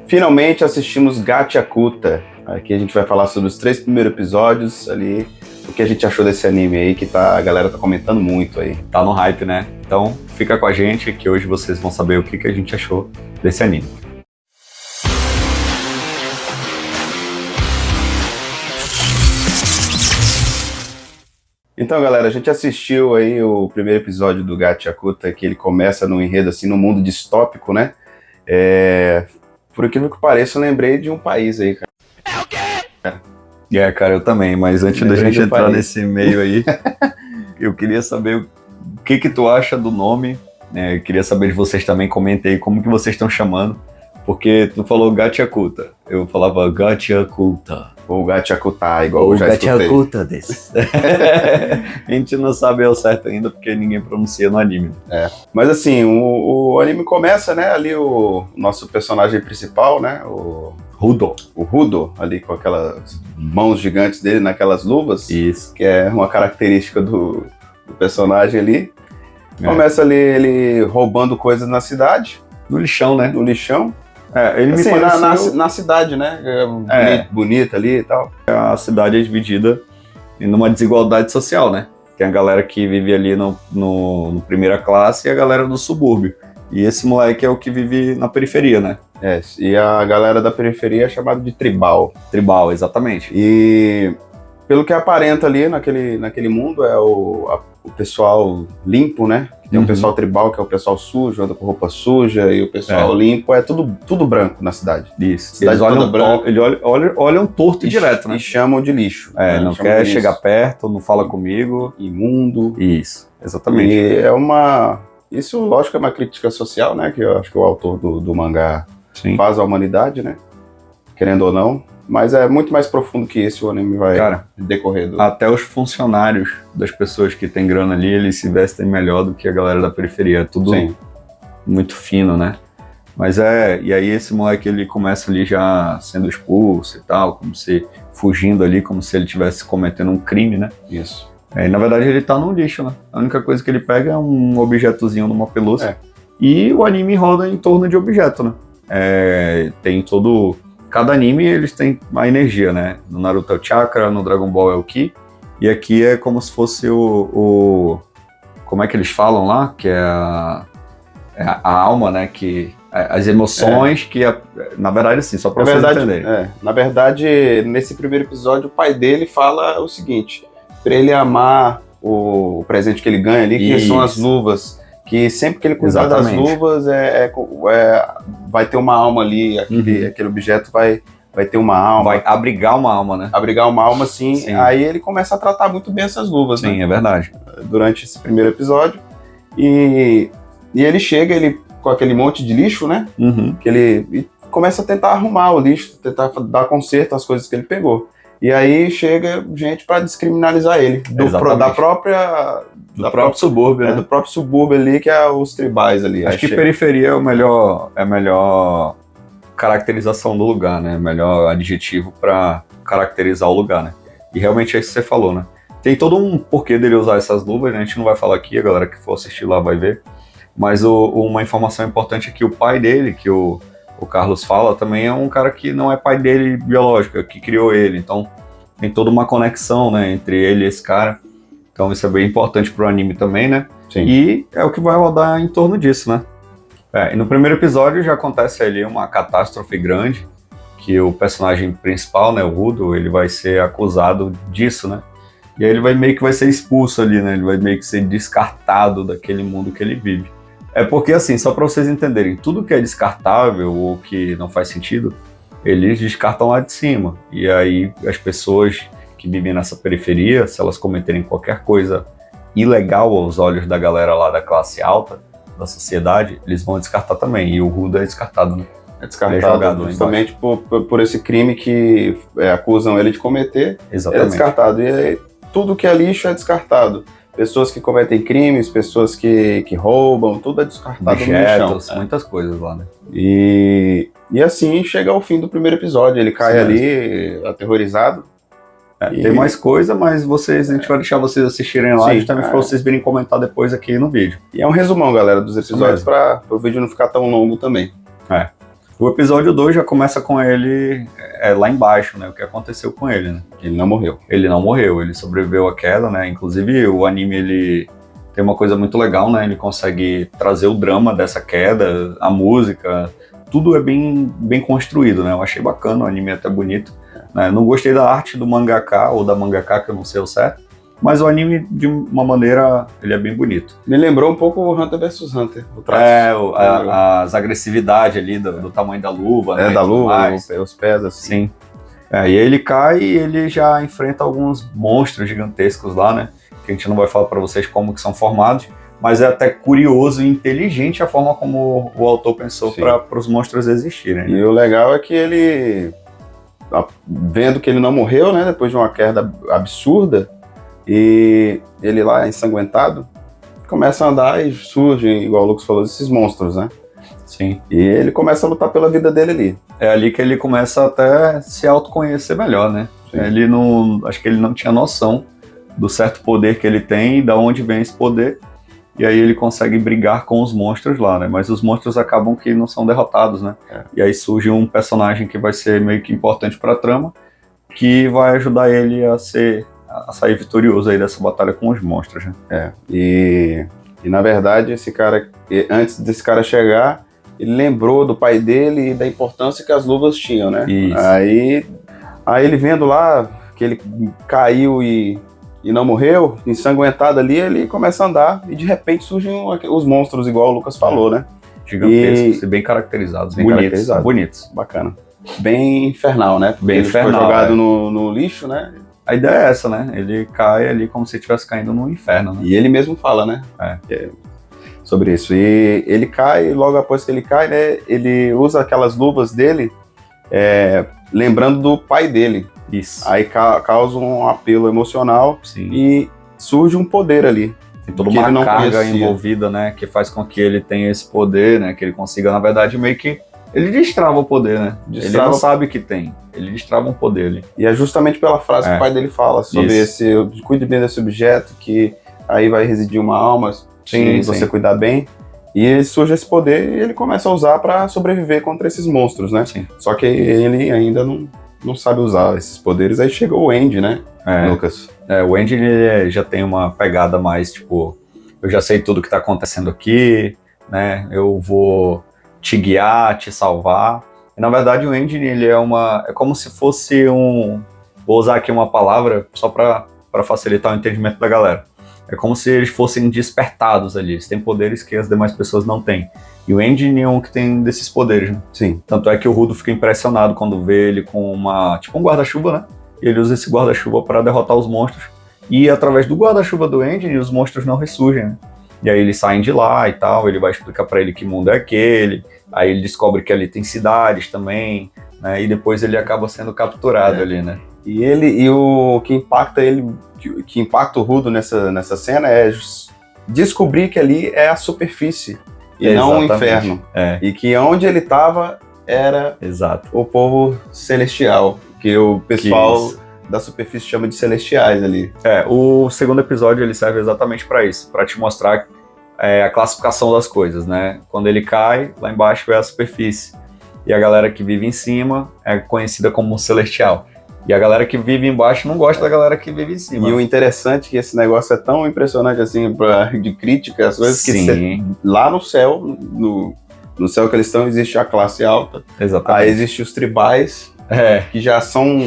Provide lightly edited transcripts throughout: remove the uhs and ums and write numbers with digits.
Finalmente assistimos Gachakuta. Aqui a gente vai falar sobre os 3 primeiros episódios ali, o que a gente achou desse anime aí, que a galera tá comentando muito aí. Tá no hype, né? Então fica com a gente que hoje vocês vão saber o que a gente achou desse anime. Então, galera, a gente assistiu aí o primeiro episódio do Gachakuta, que ele começa num enredo assim, num mundo distópico, né? Por incrível que pareça, eu lembrei de um país aí, cara. É o quê? Cara, eu também, mas antes da gente entrar nesse meio aí, eu queria saber o que tu acha do nome, né? Eu queria saber de vocês também, comentei como que vocês estão chamando, porque tu falou Gachakuta, eu falava Gachakuta. Ou Gachakuta, igual Ou eu já escutei. Gachakuta desse. A gente não sabe ao certo ainda, porque ninguém pronuncia no anime. Mas assim, o anime começa, né, ali o nosso personagem principal, né, o Rudo, ali com aquelas mãos gigantes dele naquelas luvas. Isso. Que é uma característica do personagem ali. Começa ali ele roubando coisas na cidade. No lixão, né? No lixão. Ele assim, me pareceu... na cidade, né? Bonita ali e tal. A cidade é dividida em uma desigualdade social, né? Tem a galera que vive ali no primeira classe e a galera do subúrbio. E esse moleque é o que vive na periferia, né? E a galera da periferia é chamada de tribal. Tribal, exatamente. E pelo que aparenta ali naquele mundo é o pessoal limpo, né? Tem o pessoal tribal, que é o pessoal sujo, anda com roupa suja, e o pessoal limpo é tudo branco na cidade. Isso. Cidade Eles olham torto e direto, né? E chamam de lixo. Não quer chegar perto, não fala comigo. Imundo. Isso, exatamente. E isso, lógico, é uma crítica social, né? Que eu acho que o autor do mangá faz à humanidade, né? Querendo ou não. Mas é muito mais profundo que esse, o anime vai decorrer. Até os funcionários das pessoas que têm grana ali, eles se vestem melhor do que a galera da periferia. É tudo muito fino, né? Mas e aí esse moleque, ele começa ali já sendo expulso e tal, como se fugindo ali, como se ele estivesse cometendo um crime, né? Isso. E na verdade ele tá no lixo, né? A única coisa que ele pega é um objetozinho numa pelúcia. E o anime roda em torno de objeto, né? Tem todo... Cada anime, eles têm uma energia, né? No Naruto é o chakra, no Dragon Ball é o ki. E aqui é como se fosse como é que eles falam lá? Que é a alma, né? Que as emoções que... Na verdade, assim, só pra vocês entenderem. Na verdade, nesse primeiro episódio, o pai dele fala o seguinte. Pra ele amar o presente que ele ganha ali, que são as luvas. Que sempre que ele cuidar das luvas, vai ter uma alma ali, aquele objeto vai ter uma alma. Vai abrigar uma alma, né? Abrigar uma alma, sim. Aí ele começa a tratar muito bem essas luvas, né? Sim, é verdade. Durante esse primeiro episódio. E ele chega, com aquele monte de lixo, né? E começa a tentar arrumar o lixo, tentar dar conserto às coisas que ele pegou. E aí chega gente pra descriminalizar ele. Do próprio subúrbio, né? Do próprio subúrbio ali, que é os tribais ali. Acho que periferia é a melhor caracterização do lugar, né? Melhor adjetivo pra caracterizar o lugar, né? E realmente é isso que você falou, né? Tem todo um porquê dele usar essas luvas, né? A gente não vai falar aqui, a galera que for assistir lá vai ver. Mas uma informação importante é que o pai dele, que o Carlos fala, também é um cara que não é pai dele biológico, é que criou ele. Então tem toda uma conexão, né, entre ele e esse cara. Então isso é bem importante pro anime também, né? Sim. E é o que vai rodar em torno disso, né? E no primeiro episódio já acontece ali uma catástrofe grande, que o personagem principal, né, o Rudo, ele vai ser acusado disso, né? E aí ele meio que vai ser expulso ali, né? Ele vai meio que ser descartado daquele mundo que ele vive. Porque assim, só para vocês entenderem, tudo que é descartável ou que não faz sentido, eles descartam lá de cima. E aí as pessoas que vivem nessa periferia, se elas cometerem qualquer coisa ilegal aos olhos da galera lá da classe alta, da sociedade, eles vão descartar também. E o Rudo é descartado, né? É descartado justamente por esse crime que acusam ele de cometer. Exatamente. Ele é descartado. E aí, tudo que é lixo é descartado. Pessoas que cometem crimes, pessoas que roubam, tudo é descartado objetos, no chão. Muitas coisas lá, né? E assim chega ao fim do primeiro episódio. Ele cai ali, aterrorizado. Tem mais coisa, mas a gente vai deixar vocês assistirem lá, justamente para vocês virem comentar depois aqui no vídeo. E é um resumão, galera, dos episódios, para o vídeo não ficar tão longo também. O episódio 2 já começa com ele lá embaixo, né? O que aconteceu com ele, né? Ele não morreu. Ele não morreu, ele sobreviveu à queda, né? Inclusive, o anime, ele tem uma coisa muito legal, né? Ele consegue trazer o drama dessa queda, a música, tudo é bem construído, né? Eu achei bacana, o anime é até bonito. Né? Não gostei da arte do mangaka, ou da mangaka, que eu não sei o certo, mas o anime, de uma maneira, ele é bem bonito. Me lembrou um pouco o Hunter vs Hunter, o traço. As agressividades ali do tamanho da luva, né? Da luva, os pés assim. Sim. E aí ele cai e ele já enfrenta alguns monstros gigantescos lá, né? Que a gente não vai falar para vocês como que são formados, mas é até curioso e inteligente a forma como o autor pensou para os monstros existirem. Né? E o legal é que ele, vendo que ele não morreu, né? Depois de uma queda absurda, e ele lá ensanguentado, começa a andar e surgem, igual o Lucas falou, esses monstros, né? Sim. E ele começa a lutar pela vida dele ali. É ali que ele começa até a se autoconhecer melhor, né? Acho que ele não tinha noção do certo poder que ele tem e da onde vem esse poder. E aí ele consegue brigar com os monstros lá, né? Mas os monstros acabam que não são derrotados, né? E aí surge um personagem que vai ser meio que importante pra trama, que vai ajudar ele a sair vitorioso aí dessa batalha com os monstros, né? E na verdade, esse cara, antes desse cara chegar, ele lembrou do pai dele e da importância que as luvas tinham, né? Isso. Aí ele vendo lá que ele caiu e não morreu, ensanguentado ali, ele começa a andar e de repente surgem os monstros, igual o Lucas falou, né? Gigantescos e bem caracterizados, bonitos. Bacana. Bem infernal, né? Porque Bem infernal, foi jogado no lixo, né? A ideia é essa, né? Ele cai ali como se estivesse caindo no inferno, né? E ele mesmo fala, né? Sobre isso. E ele cai, logo após que ele cai, né? Ele usa aquelas luvas dele, lembrando do pai dele. Isso. Aí causa um apelo emocional. Sim. E surge um poder ali. Tem toda uma carga envolvida, né? Que faz com que ele tenha esse poder, né? Que ele consiga, na verdade, meio que... Ele destrava o poder, né? Ele não sabe que tem. Ele destrava um poder ali. E é justamente pela frase que o pai dele fala sobre cuide bem desse objeto, que aí vai residir uma alma, se você cuidar bem. E surge esse poder e ele começa a usar para sobreviver contra esses monstros, né? Sim. Só que ele ainda não sabe usar esses poderes. Aí chegou o Andy, né, Lucas? O Andy ele já tem uma pegada mais, tipo, eu já sei tudo que tá acontecendo aqui, né? Eu vou te guiar, te salvar. E, na verdade, o Andy, ele é como se fosse vou usar aqui uma palavra só para facilitar o entendimento da galera. É como se eles fossem despertados ali. Eles têm poderes que as demais pessoas não têm. E o Andy é um que tem desses poderes, né? Sim. Tanto é que o Rudo fica impressionado quando vê ele com um guarda-chuva, né? E ele usa esse guarda-chuva para derrotar os monstros. E através do guarda-chuva do Andy, os monstros não ressurgem, né? E aí eles saem de lá e tal, ele vai explicar pra ele que mundo é aquele, aí ele descobre que ali tem cidades também, né, e depois ele acaba sendo capturado ali, né. E o que impacta o Rudo nessa cena é descobrir que ali é a superfície e não o inferno. E que onde ele estava era o povo celestial, que o pessoal da superfície chama de celestiais ali. O segundo episódio ele serve exatamente para isso, para te mostrar a classificação das coisas, né? Quando ele cai, lá embaixo é a superfície. E a galera que vive em cima é conhecida como celestial. E a galera que vive embaixo não gosta da galera que vive em cima. E o interessante é que esse negócio é tão impressionante assim, de crítica, as coisas que lá no céu, no céu que eles estão, existe a classe alta. Exatamente. Aí existe os tribais, que já são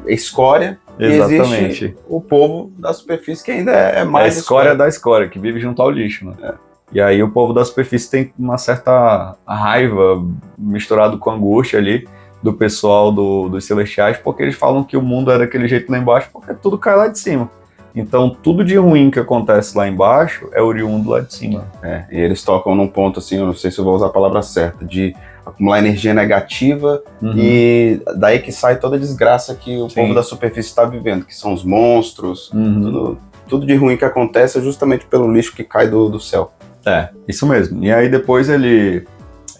escória. Exatamente. E existe o povo da superfície que ainda é mais... a escória da escória, que vive junto ao lixo, né? E aí o povo da superfície tem uma certa raiva misturado com angústia ali do pessoal dos celestiais, porque eles falam que o mundo é daquele jeito lá embaixo, porque tudo cai lá de cima. Então tudo de ruim que acontece lá embaixo é oriundo lá de cima. E eles tocam num ponto assim, eu não sei se eu vou usar a palavra certa, de acumular energia negativa, e daí que sai toda a desgraça que o povo da superfície está vivendo, que são os monstros, tudo de ruim que acontece é justamente pelo lixo que cai do céu. Isso mesmo. E aí depois ele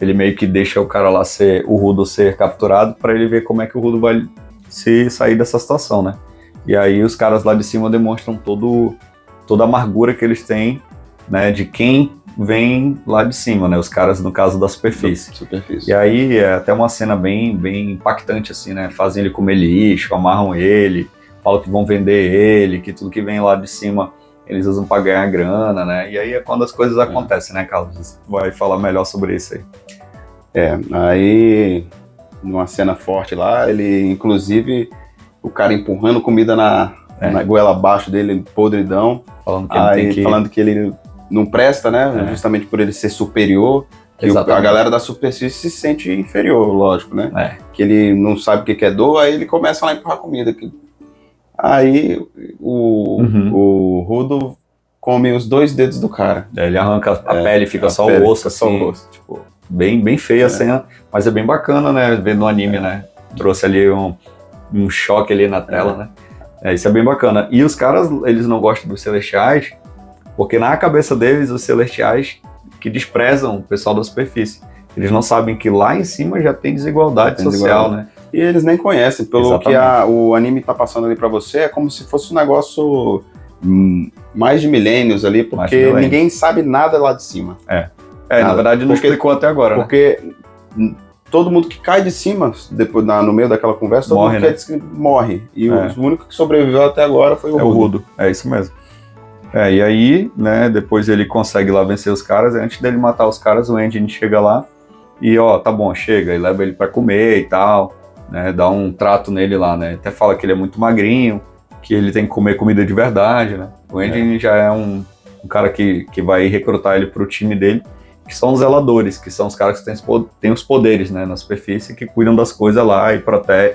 meio que deixa o cara lá o Rudo ser capturado para ele ver como é que o Rudo vai se sair dessa situação, né? E aí os caras lá de cima demonstram toda a amargura que eles têm, né, de quem vêm lá de cima, né? Os caras, no caso, da superfície. E aí é até uma cena bem impactante, assim, né? Fazem ele comer lixo, amarram ele, falam que vão vender ele, que tudo que vem lá de cima eles usam para ganhar grana, né? E aí é quando as coisas acontecem, né, Carlos? Você vai falar melhor sobre isso aí. Aí, numa cena forte lá, ele, inclusive, o cara empurrando comida na goela abaixo dele, podridão. Falando que ele não presta, né? Justamente por ele ser superior. Que a galera da superfície se sente inferior, lógico, né? Que ele não sabe o que é dor, aí ele começa lá a empurrar comida. Aí o Rudo come os 2 dedos do cara. Ele arranca a pele, fica só o osso, assim. Só o osso. Tipo, bem feia a cena, mas é bem bacana, né? Ver no anime, né? Trouxe ali um choque ali na tela, né? Isso é bem bacana. E os caras, eles não gostam dos Celestiais, porque na cabeça deles, os Celestiais que desprezam o pessoal da superfície. Eles não sabem que lá em cima já tem desigualdade social, né? E eles nem conhecem. Pelo que o anime tá passando ali pra você, é como se fosse um negócio mais de milênios ali, porque ninguém sabe nada lá de cima. Na verdade não explicou até agora, porque todo mundo que cai de cima, depois, no meio daquela conversa, todo mundo morre. E o único que sobreviveu até agora foi o Rudo. É isso mesmo. E aí, né, depois ele consegue lá vencer os caras, e antes dele matar os caras, o Engine chega lá e, tá bom, chega, e leva ele pra comer e tal, né, dá um trato nele lá, né, até fala que ele é muito magrinho, que ele tem que comer comida de verdade, né. O Engine já é um cara que vai recrutar ele pro time dele, que são os zeladores, que são os caras que têm os poderes, né, na superfície, que cuidam das coisas lá e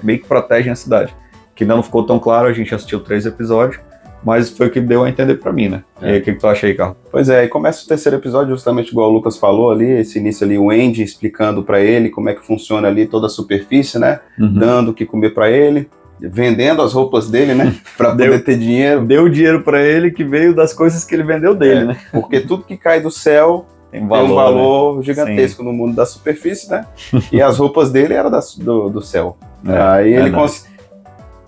meio que protegem a cidade. Que ainda não ficou tão claro, a gente assistiu 3 episódios, mas foi o que deu a entender pra mim, né? E aí, o que tu acha aí, Carlos? Pois é, e começa o 3º episódio, justamente igual o Lucas falou ali, esse início ali, o Andy explicando pra ele como é que funciona ali toda a superfície, né? Dando o que comer pra ele, vendendo as roupas dele, né? Pra poder ter dinheiro. Deu dinheiro pra ele que veio das coisas que ele vendeu dele, né? Porque tudo que cai do céu tem um valor gigantesco no mundo da superfície, né? E as roupas dele eram do céu. Aí ele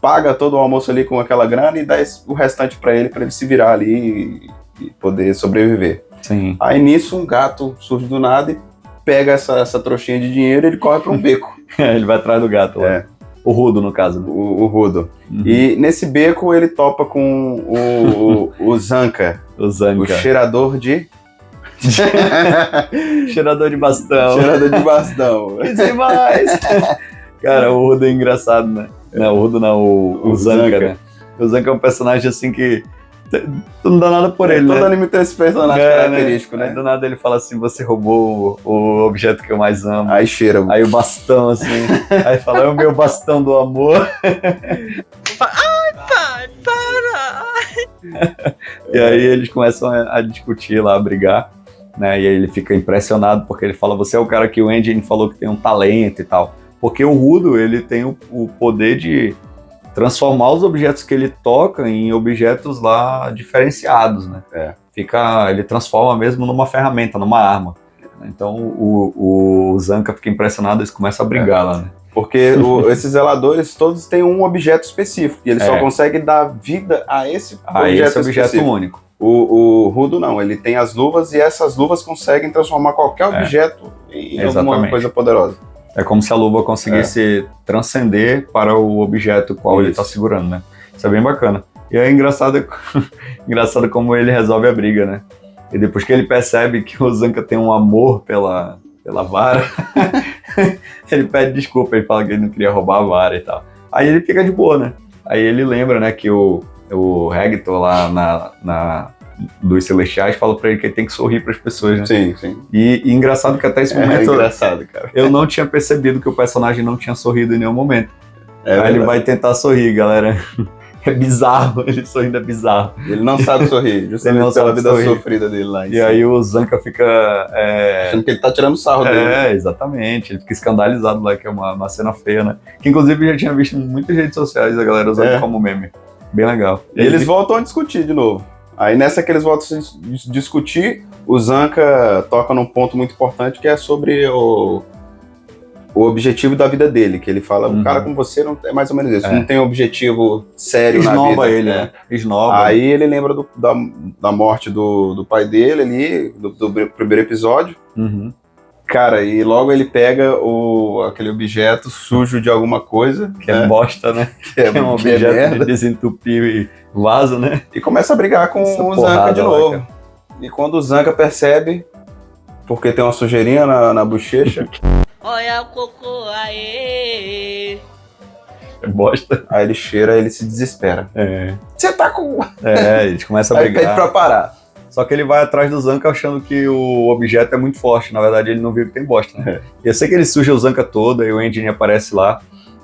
paga todo o almoço ali com aquela grana e dá o restante pra ele se virar ali e poder sobreviver. Sim. Aí nisso um gato surge do nada e pega essa trouxinha de dinheiro e ele corre pra um beco. Ele vai atrás do gato lá. O Rudo, no caso. Né? O Rudo. E nesse beco ele topa com o Zanka. O cheirador de... Cheirador de bastão. Cheirador de bastão. Demais! Cara, o Rudo é engraçado, né? Não, o Rudo não, o Zanka, né? O Zanka é um personagem assim que tu não dá nada por ele, né? Todo anime tem esse personagem característico, né? Aí do nada ele fala assim, você roubou o objeto que eu mais amo. Aí cheira. Aí o bastão, assim. Aí fala, é o meu bastão do amor. Ai, pai, para! E aí eles começam a discutir lá, a brigar, né? E aí ele fica impressionado porque ele fala, você é o cara que o Engine falou que tem um talento e tal. Porque o Rudo, ele tem o poder de transformar os objetos que ele toca em objetos lá diferenciados, né? Ele transforma mesmo numa ferramenta, numa arma. Então o Zanka fica impressionado, eles começam a brigar lá, né? Porque esses zeladores todos têm um objeto específico e ele só consegue dar vida a esse objeto único. O Rudo não, ele tem as luvas e essas luvas conseguem transformar qualquer objeto em alguma coisa poderosa. É como se a luva conseguisse transcender para o objeto qual ele está segurando, né? Isso é bem bacana. E é engraçado como ele resolve a briga, né? E depois que ele percebe que o Zanka tem um amor pela vara, ele pede desculpa, ele fala que ele não queria roubar a vara e tal. Aí ele fica de boa, né? Aí ele lembra, né, que o Hector lá dos Celestiais fala pra ele que ele tem que sorrir pras pessoas, né? Sim. E engraçado que até esse momento... É engraçado, cara. Eu não tinha percebido que o personagem não tinha sorrido em nenhum momento. Aí ele vai tentar sorrir, galera. É bizarro, ele sorrindo é bizarro. Ele não sabe sorrir, justamente pela vida sofrida dele lá. E aí o Zanka fica... achando que ele tá tirando sarro dele. Exatamente. Ele fica escandalizado lá, que é uma cena feia, né? Que inclusive eu já tinha visto em muitas redes sociais a galera usando como meme. Bem legal. E eles voltam a discutir de novo. Aí nessa que eles voltam a discutir, o Zanka toca num ponto muito importante que é sobre o objetivo da vida dele, que ele fala, o cara como você não é mais ou menos isso, não tem objetivo sério na vida. Esnoba ele, né? Esnoba. Aí ele lembra da morte do pai dele ali, do primeiro episódio. Cara, e logo ele pega aquele objeto sujo de alguma coisa. Que é bosta, né? Que é um objeto de desentupir e vaso, né? E começa a brigar com o Zanca de novo. Lá, e quando o Zanca percebe, porque tem uma sujeirinha na bochecha... Olha o cocô aí. É bosta. Aí ele cheira, ele se desespera. Você tá com... a gente começa a brigar. Aí pede pra parar. Só que ele vai atrás do Zanca achando que o objeto é muito forte. Na verdade, ele não viu que tem bosta, né? E eu sei que ele suja o Zanca todo, e o Engine aparece lá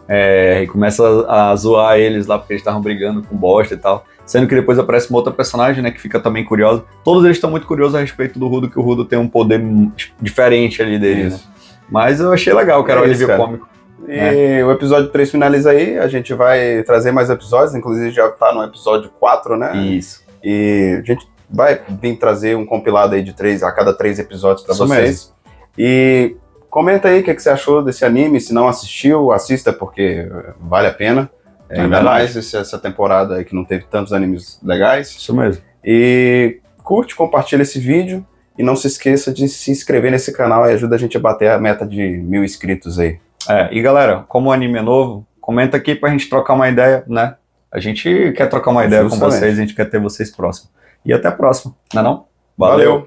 e começa a zoar eles lá, porque eles estavam brigando com bosta e tal. Sendo que depois aparece uma outra personagem, né, que fica também curiosa. Todos eles estão muito curiosos a respeito do Rudo, que o Rudo tem um poder diferente ali dele, né? Mas eu achei legal, que era um alívio cômico. E o episódio 3 finaliza aí, a gente vai trazer mais episódios, inclusive já tá no episódio 4, né? Isso. E a gente vai vir trazer um compilado aí de 3 a cada 3 episódios pra vocês. Mesmo. E comenta aí o que você achou desse anime, se não assistiu, assista porque vale a pena. Ainda mais essa temporada aí que não teve tantos animes legais. Isso mesmo. E curte, compartilha esse vídeo. E não se esqueça de se inscrever nesse canal e ajuda a gente a bater a meta de 1000 inscritos aí. E galera, como o anime é novo, comenta aqui pra gente trocar uma ideia, né? A gente quer trocar uma ideia com vocês, a gente quer ter vocês próximos. E até a próxima, não é não? Valeu.